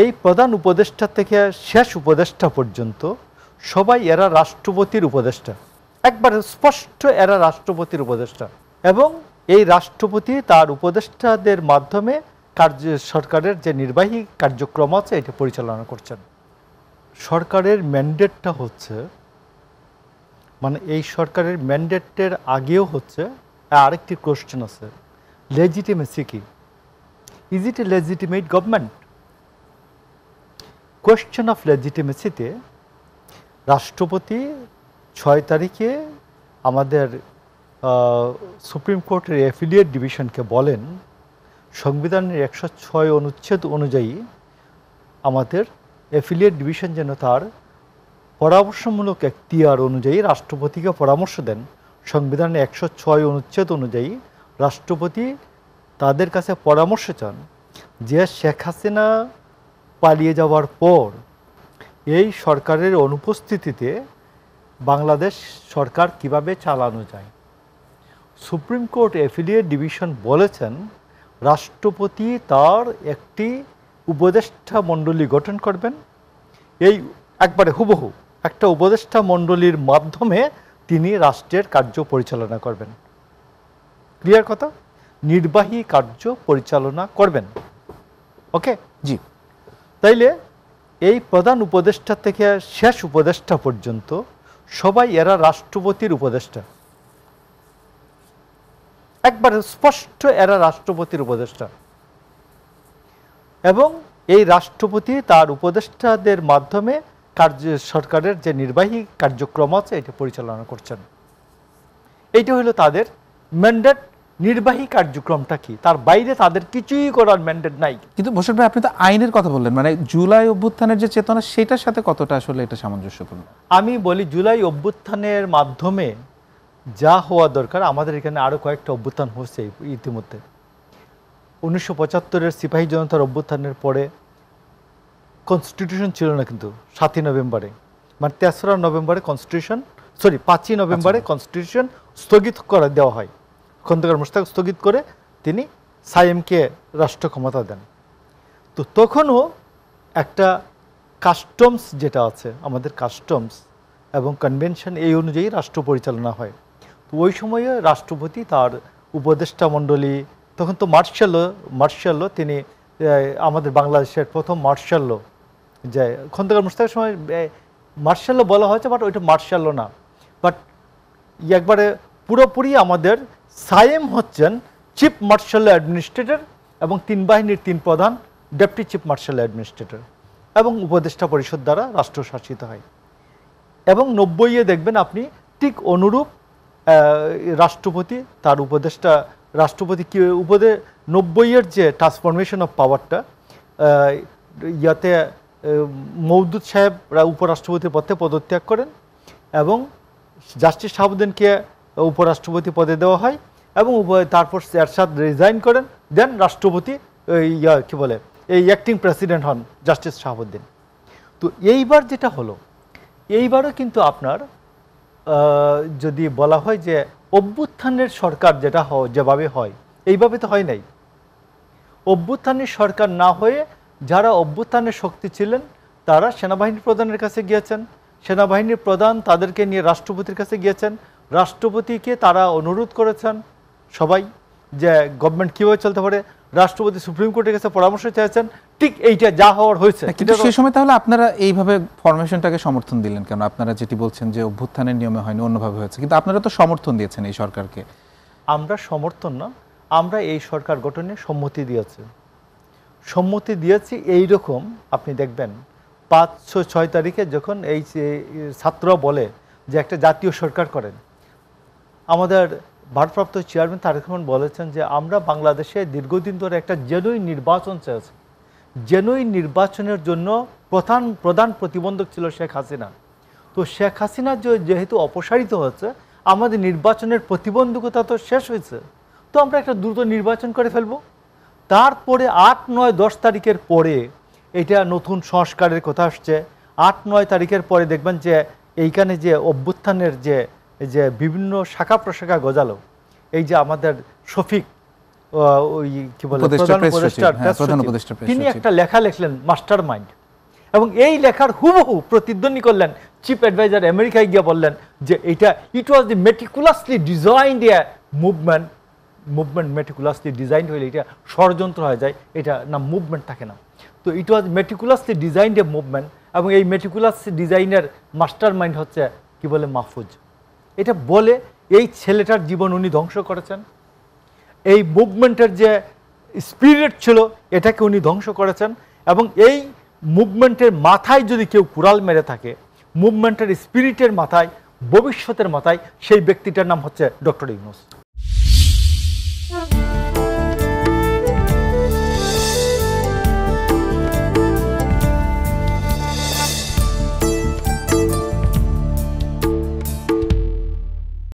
এই প্রধান উপদেষ্টা থেকে শেষ উপদেষ্টা পর্যন্ত সবাই এরা রাষ্ট্রপতির উপদেষ্টা, একবারে স্পষ্ট এরা রাষ্ট্রপতির উপদেষ্টা। এবং এই রাষ্ট্রপতি তার উপদেষ্টাদের মাধ্যমে সরকারের যে নির্বাহী কার্যক্রম আছে এটা পরিচালনা করছেন। সরকারের ম্যান্ডেটটা হচ্ছে, মানে এই সরকারের ম্যান্ডেটের আগেও হচ্ছে আরেকটি কোশ্চেন আছে, লেজিটিমেসি কি, is it a legitimate government? Question of লেজিটিমেসিতে রাষ্ট্রপতি ৬ তারিখে আমাদের সুপ্রিম কোর্টের অ্যাফিলিয়েট ডিভিশনকে বলেন সংবিধানের ১০৬ অনুচ্ছেদ অনুযায়ী আমাদের অ্যাফিলিয়েট ডিভিশন যেন তার পরামর্শমূলক এখতিয়ার অনুযায়ী রাষ্ট্রপতিকে পরামর্শ দেন। সংবিধানের ১০৬ অনুচ্ছেদ অনুযায়ী রাষ্ট্রপতি তাদের কাছে পরামর্শ চান যে শেখ হাসিনা পালিয়ে যাওয়ার পর এই সরকারের অনুপস্থিতিতে বাংলাদেশ সরকার কিভাবে চালানো যায়। সুপ্রিম কোর্ট অ্যাফিলিয়েট ডিভিশন বলেছেন রাষ্ট্রপতি তার একটি উপদেষ্টা মণ্ডলী গঠন করবেন, এই একবারে হুবহু একটা উপদেষ্টা মণ্ডলীর মাধ্যমে তিনি রাষ্ট্রের কার্য পরিচালনা করবেন। ক্লিয়ার কথা? নির্বাহী কার্য পরিচালনা করবেন। ওকে জি। তাইলে এই প্রধান উপদেষ্টা থেকে শেষ উপদেষ্টা পর্যন্ত সবাই এরা রাষ্ট্রপতির উপদেষ্টা, একবারে স্পষ্ট এরা রাষ্ট্রপতির উপদেষ্টা। এবং এই রাষ্ট্রপতি তার উপদেষ্টাদের মাধ্যমে সরকারের যে নির্বাহী কার্যক্রম আছে এটা পরিচালনা করছেন। এইটা হলো তাদের ম্যান্ডেট। নির্বাহী কার্যক্রমটা কি, তার বাইরে তাদের কিছুই করার ম্যান্ডেট নাই। কিন্তু মোশাররফ ভাই, আপনি তো আইনের কথা বললেন, মানে জুলাই অভ্যুত্থানের যে চেতনা সেটার সাথে কতটা আসলে এটা সামঞ্জস্যপূর্ণ? আমি বলি জুলাই অভ্যুত্থানের মাধ্যমে যা হওয়া দরকার, আমাদের এখানে আরও কয়েকটা অভ্যুত্থান হচ্ছে ইতিমধ্যে। ১৯৭৫-এর সিপাহী জনতার অভ্যুত্থানের পরে কনস্টিটিউশন ছিল না, কিন্তু ৭ই নভেম্বরে, মানে ৩রা নভেম্বরে কনস্টিটিউশন, ৫ই নভেম্বরে কনস্টিটিউশন স্থগিত করে দেওয়া হয়। খন্দকার মোশতাক স্থগিত করে তিনি সায়েমকে রাষ্ট্র ক্ষমতা দেন। তো তখনও একটা কাস্টমস যেটা আছে আমাদের, কাস্টমস এবং কনভেনশন, এই অনুযায়ী রাষ্ট্র পরিচালনা হয়। তো ওই সময়ে রাষ্ট্রপতি তার উপদেষ্টা মণ্ডলী, তখন তো মার্শাল তিনি আমাদের বাংলাদেশের প্রথম মার্শাল, যে খন্দকার মোশতাকের সময় মার্শাল বলা হয়েছে, বাট ওইটা মার্শাল না, বাট একবারে পুরোপুরি আমাদের সায়েম হচ্ছেন চিফ মার্শাল অ্যাডমিনিস্ট্রেটর এবং ৩ বাহিনীর ৩ প্রধান ডেপুটি চিফ মার্শাল অ্যাডমিনিস্ট্রেটর এবং উপদেষ্টা পরিষদ দ্বারা রাষ্ট্র শাসিত হয়। এবং ৯০-এ দেখবেন আপনি ঠিক অনুরূপ রাষ্ট্রপতি তার উপদেষ্টা, রাষ্ট্রপতি কি ৯০-এর যে ট্রান্সফরমেশন অফ পাওয়ারটা, ইয়াতে মওদুদ সাহেবরা উপরাষ্ট্রপতির পদে পদত্যাগ করেন এবং জাস্টিস শাহাবুদ্দিনকে উপরাষ্ট্রপতি পদে দেওয়া হয় এবং তারপর এরশাদ রিজাইন করেন, দেন রাষ্ট্রপতি কি বলে এই অ্যাক্টিং প্রেসিডেন্ট হন জাস্টিস শাহাবুদ্দিন। তো এইবার যেটা হলো, এইবারও কিন্তু আপনার যদি বলা হয় যে অভ্যুত্থানের সরকার যেটা যেভাবে হয়, এইভাবে তো হয় নাই। অভ্যুত্থানের সরকার না হয়ে যারা অভ্যুত্থানের শক্তি ছিলেন তারা সেনাবাহিনীর প্রধানের কাছে গিয়েছেন, সেনাবাহিনীর প্রধান তাদেরকে নিয়ে রাষ্ট্রপতির কাছে গিয়েছেন, রাষ্ট্রপতিকে তারা অনুরোধ করেছেন সবাই যে গভর্নমেন্ট কীভাবে চলতে পারে, রাষ্ট্রপতি সুপ্রিম কোর্টের কাছে পরামর্শ চাইছেন। ঠিক এইটা যা হওয়ার হয়েছে। কিন্তু সেই সময় তাহলে আপনারা এইভাবে ফরমেশনটাকে সমর্থন দিলেন কেন? আপনারা যেটি বলছেন যে অভ্যুত্থানের নিয়মে হয়নি, অন্যভাবে হয়েছে, কিন্তু আপনারা তো সমর্থন দিয়েছেন এই সরকারকে। আমরা সমর্থন না, আমরা এই সরকার গঠনে সম্মতি দিয়েছি। এইরকম আপনি দেখবেন ৫-৬ তারিখে যখন এই ছাত্ররা বলে যে একটা জাতীয় সরকার করেন, আমাদের ভারপ্রাপ্ত চেয়ারম্যান তারেক রহমান বলেছেন যে আমরা বাংলাদেশে দীর্ঘদিন ধরে একটা জেনুইন নির্বাচন চেয়েছি। জেনুইন নির্বাচনের জন্য প্রধান প্রতিবন্ধক ছিল শেখ হাসিনা। তো শেখ হাসিনা যেহেতু অপসারিত হচ্ছে, আমাদের নির্বাচনের প্রতিবন্ধকতা তো শেষ হয়েছে, তো আমরা একটা দ্রুত নির্বাচন করে ফেলব। তারপরে ৮, ৯, ১০ তারিখের পরে এটা নতুন সংস্কারের কথা আসছে। ৮, ৯ তারিখের পরে দেখবেন যে এইখানে যে অভ্যুত্থানের যে বিভিন্ন শাখা প্রশাখা গজালো, এই যে আমাদের শফিক ওই কি বলে উপদেষ্টা, প্রধান প্রেস সচিব, উপদেষ্টার হ্যাঁ, প্রেস প্রধান সচিব, উপদেষ্টা, প্রেস তিনি সচিব। একটা লেখা লিখলেন মাস্টার মাইন্ড, এবং এই লেখার হুবহু প্রতিধ্বনি করলেন চিফ অ্যাডভাইজার আমেরিকায় গিয়ে বললেন যে এটা it was the meticulously designed a movement, movement meticulously design হইলে এটা ষড়যন্ত্র হয়ে যায়, এটা না মুভমেন্ট থাকে না। তো ইট ওয়াজ মেটিকুলাসলি ডিজাইনড এ মুভমেন্ট, এবং এই মেটিকুলাস ডিজাইনের মাস্টার মাইন্ড হচ্ছে কি বলে মাহফুজ। এটা বলে এই ছেলেটার জীবন উনি ধ্বংস করেছেন, এই মুভমেন্টের যে স্পিরিট ছিল এটাকে উনি ধ্বংস করেছেন, এবং এই মুভমেন্টের মাথায় যদি কেউ কুড়াল মেরে থাকে, মুভমেন্টের স্পিরিটের মাথায়, ভবিষ্যতের মাথায়, সেই ব্যক্তিটার নাম হচ্ছে ডক্টর ইউনূস।